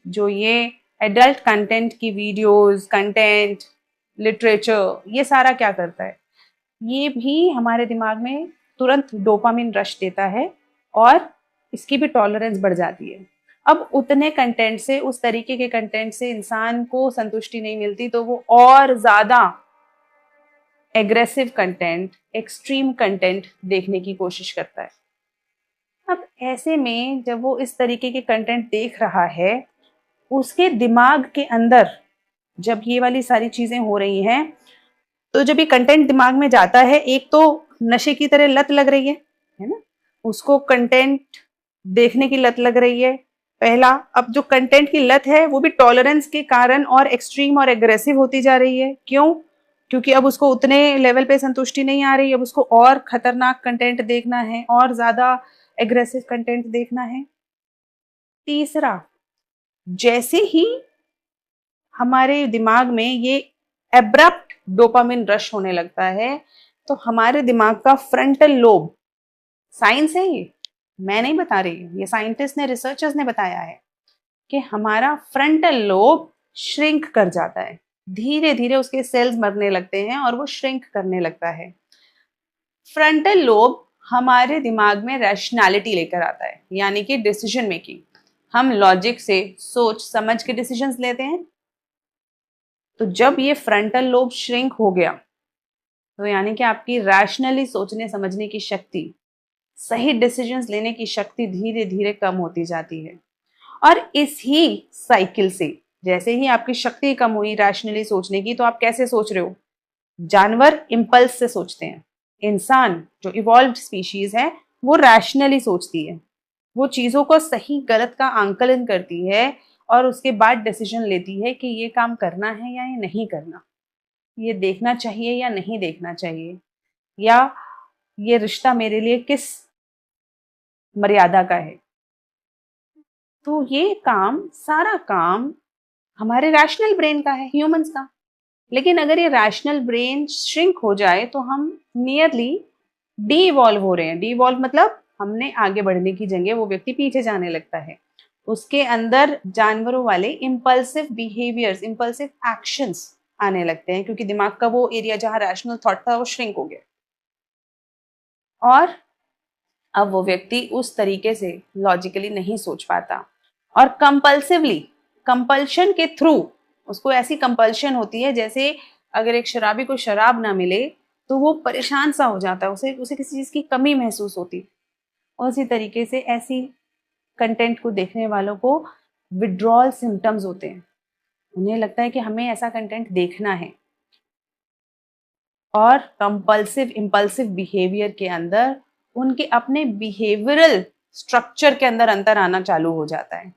जो ये adult content की वीडियोस, कंटेंट, लिटरेचर, ये सारा क्या करता है, ये भी हमारे दिमाग में तुरंत डोपामिन रश देता है और इसकी भी टॉलरेंस बढ़ जाती है। अब उतने कंटेंट से, उस तरीके के कंटेंट से इंसान को संतुष्टि नहीं मिलती, तो वो और ज्यादा एग्रेसिव कंटेंट, एक्सट्रीम कंटेंट देखने की कोशिश करता है। अब ऐसे में जब वो इस तरीके के कंटेंट देख रहा है, उसके दिमाग के अंदर जब ये वाली सारी चीजें हो रही हैं, तो जब ये कंटेंट दिमाग में जाता है, एक तो नशे की तरह लत लग रही है ना, उसको कंटेंट देखने की लत लग रही है पहला। अब जो कंटेंट की लत है वो भी टॉलरेंस के कारण और एक्सट्रीम और एग्रेसिव होती जा रही है। क्यों? क्योंकि अब उसको उतने लेवल पे संतुष्टि नहीं आ रही, अब उसको और खतरनाक कंटेंट देखना है, और ज्यादा एग्रेसिव कंटेंट देखना है। तीसरा, जैसे ही हमारे दिमाग में ये एब्रप्ट डोपामिन रश होने लगता है, तो हमारे दिमाग का फ्रंटल लोब, साइंस है ये, मैं नहीं बता रही हूँ, ये साइंटिस्ट ने, रिसर्चर्स ने बताया है कि हमारा फ्रंटल लोब श्रिंक कर जाता है, धीरे धीरे उसके सेल्स मरने लगते हैं और वो श्रिंक करने लगता है। फ्रंटल लोब हमारे दिमाग में रैशनैलिटी लेकर आता है, यानी कि डिसीजन मेकिंग। हम लॉजिक से सोच समझ के डिसीजंस लेते हैं। तो जब ये फ्रंटल लोब श्रिंक हो गया, तो यानी कि आपकी रैशनली सोचने समझने की शक्ति, सही डिसीजंस लेने की शक्ति धीरे धीरे कम होती जाती है। और इस ही साइकिल से, जैसे ही आपकी शक्ति कम हुई रैशनली सोचने की, तो आप कैसे सोच रहे हो? जानवर इंपल्स से सोचते हैं, इंसान जो इवॉल्व्ड स्पीशीज है वो रैशनली सोचती है, वो चीजों को सही गलत का आंकलन करती है और उसके बाद डिसीजन लेती है कि ये काम करना है या ये नहीं करना, ये देखना चाहिए या नहीं देखना चाहिए, या ये रिश्ता मेरे लिए किस मर्यादा का है। तो ये काम, सारा काम हमारे रैशनल ब्रेन का है, ह्यूमंस का। लेकिन अगर ये रैशनल ब्रेन श्रिंक हो जाए, तो हम नियरली डी इवॉल्व हो रहे हैं। डी इवॉल्व मतलब हमने आगे बढ़ने की जगह वो व्यक्ति पीछे जाने लगता है, उसके अंदर जानवरों वाले इम्पल्सिव बिहेवियर्स, इम्पल्सिव एक्शंस आने लगते हैं, क्योंकि दिमाग का वो एरिया जहां रैशनल थॉट था वो श्रिंक हो गया। और अब वो व्यक्ति उस तरीके से लॉजिकली नहीं सोच पाता, और कंपल्सिवली, कंपल्शन के थ्रू, उसको ऐसी कंपल्शन होती है जैसे अगर एक शराबी को शराब ना मिले तो वो परेशान सा हो जाता है, उसे उसे किसी चीज की कमी महसूस होती। उसी तरीके से ऐसी कंटेंट को देखने वालों को विड्रॉल सिम्टम्स होते हैं, उन्हें लगता है कि हमें ऐसा कंटेंट देखना है, और कंपल्सिव इंपल्सिव बिहेवियर के अंदर उनके अपने बिहेवियरल स्ट्रक्चर के अंदर अंतर आना चालू हो जाता है।